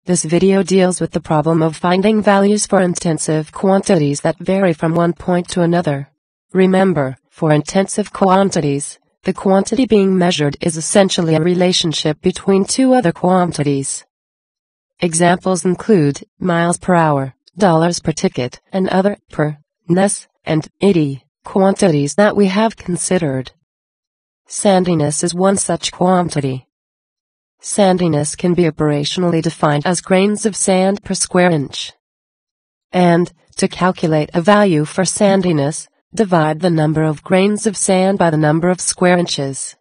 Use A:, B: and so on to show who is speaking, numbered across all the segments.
A: This video deals with the problem of finding values for intensive quantities that vary from one point to another. Remember, for intensive quantities, the quantity being measured is essentially a relationship between two other quantities. Examples include miles per hour, dollars per ticket, and other per, ness, and ed quantities that we have considered. Sandiness is one such quantity. Sandiness can be operationally defined as grains of sand per square inch. And, to calculate a value for sandiness, divide the number of grains of sand by the number of square inches.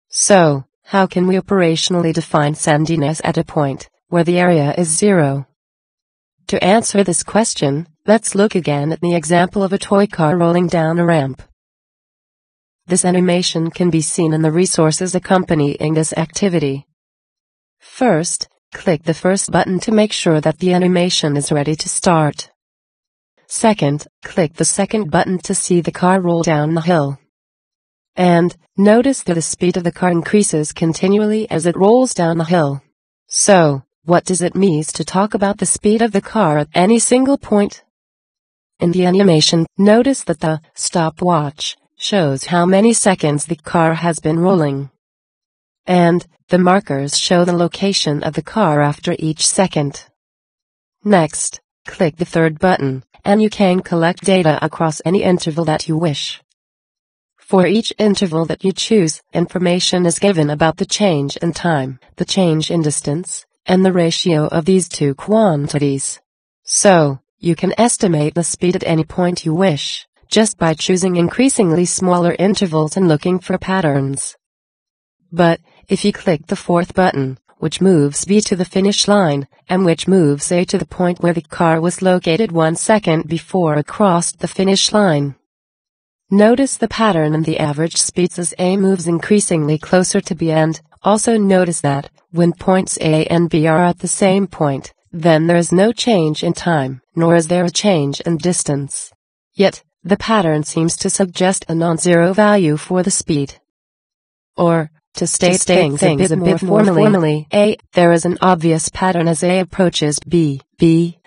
A: So, how can we operationally define sandiness at a point where the area is 0? To answer this question, let's look again at the example of a toy car rolling down a ramp. This animation can be seen in the resources accompanying this activity. First, click the first button to make sure that the animation is ready to start. Second, click the second button to see the car roll down the hill. And, notice that the speed of the car increases continually as it rolls down the hill. So, what does it mean to talk about the speed of the car at any single point? In the animation, notice that the stopwatch shows how many seconds the car has been rolling. And, the markers show the location of the car after each second. Next, click the third button, and you can collect data across any interval that you wish. For each interval that you choose, information is given about the change in time, the change in distance, and the ratio of these two quantities. So, you can estimate the speed at any point you wish, just by choosing increasingly smaller intervals and looking for patterns. But, if you click the fourth button, which moves B to the finish line, and which moves A to the point where the car was located 1 second before it crossed the finish line. Notice the pattern in the average speeds as A moves increasingly closer to B, and also notice that, when points A and B are at the same point, then there is no change in time, nor is there a change in distance. Yet, the pattern seems to suggest a non-zero value for the speed. Or, to state things a bit more formally, there is an obvious pattern as A approaches B.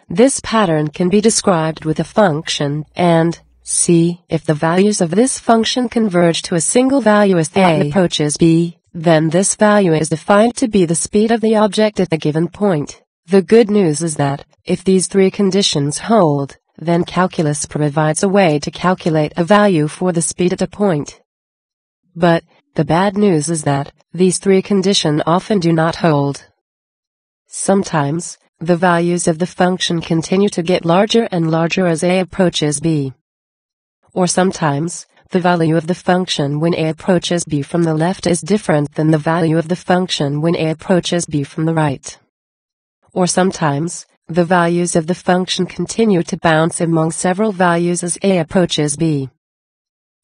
A: This pattern can be described with a function, and C. If the values of this function converge to a single value as A approaches B, then this value is defined to be the speed of the object at the given point. The good news is that, if these three conditions hold, then calculus provides a way to calculate a value for the speed at a point. But, the bad news is that, these three conditions often do not hold. Sometimes, the values of the function continue to get larger and larger as A approaches B. Or sometimes, the value of the function when A approaches B from the left is different than the value of the function when A approaches B from the right. Or sometimes, the values of the function continue to bounce among several values as A approaches B.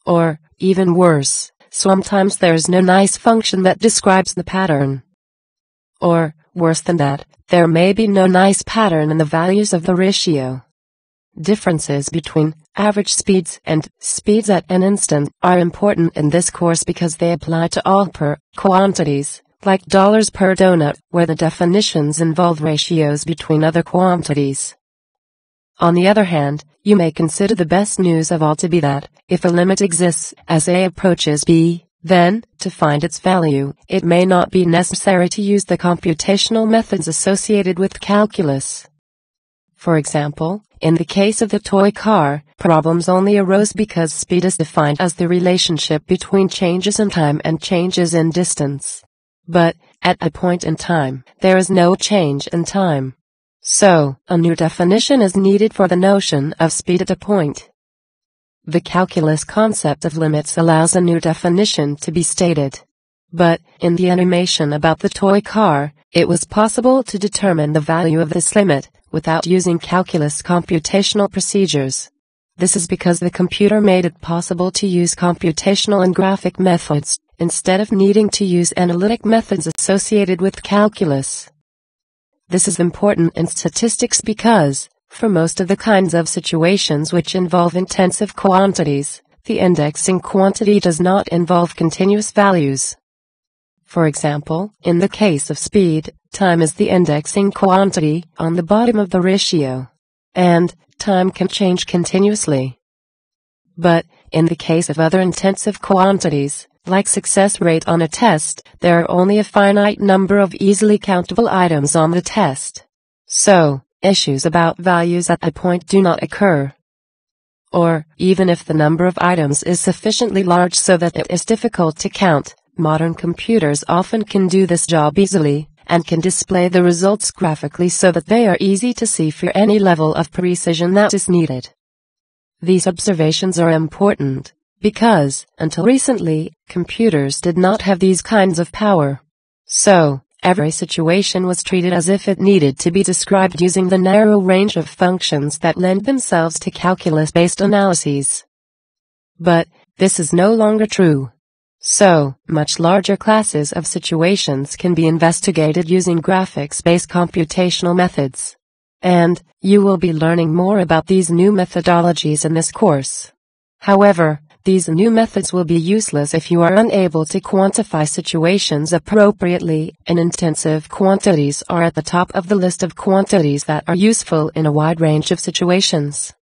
A: Or, even worse, sometimes there's no nice function that describes the pattern. Or, worse than that, there may be no nice pattern in the values of the ratio. Differences between average speeds and speeds at an instant are important in this course because they apply to all per quantities, like dollars per donut, where the definitions involve ratios between other quantities. On the other hand, you may consider the best news of all to be that, if a limit exists as A approaches B, then, to find its value, it may not be necessary to use the computational methods associated with calculus. For example, in the case of the toy car, problems only arose because speed is defined as the relationship between changes in time and changes in distance. But, at a point in time, there is no change in time. So, a new definition is needed for the notion of speed at a point. The calculus concept of limits allows a new definition to be stated. But, in the animation about the toy car, it was possible to determine the value of this limit, without using calculus computational procedures. This is because the computer made it possible to use computational and graphic methods, instead of needing to use analytic methods associated with calculus. This is important in statistics because, for most of the kinds of situations which involve intensive quantities, the indexing quantity does not involve continuous values. For example, in the case of speed, time is the indexing quantity on the bottom of the ratio. And time can change continuously. But, in the case of other intensive quantities, like success rate on a test, there are only a finite number of easily countable items on the test. So, issues about values at a point do not occur. Or, even if the number of items is sufficiently large so that it is difficult to count, modern computers often can do this job easily, and can display the results graphically so that they are easy to see for any level of precision that is needed. These observations are important, because, until recently, computers did not have these kinds of power. So, every situation was treated as if it needed to be described using the narrow range of functions that lend themselves to calculus-based analyses. But, this is no longer true. So, much larger classes of situations can be investigated using graphics-based computational methods. And, you will be learning more about these new methodologies in this course. However, these new methods will be useless if you are unable to quantify situations appropriately, and intensive quantities are at the top of the list of quantities that are useful in a wide range of situations.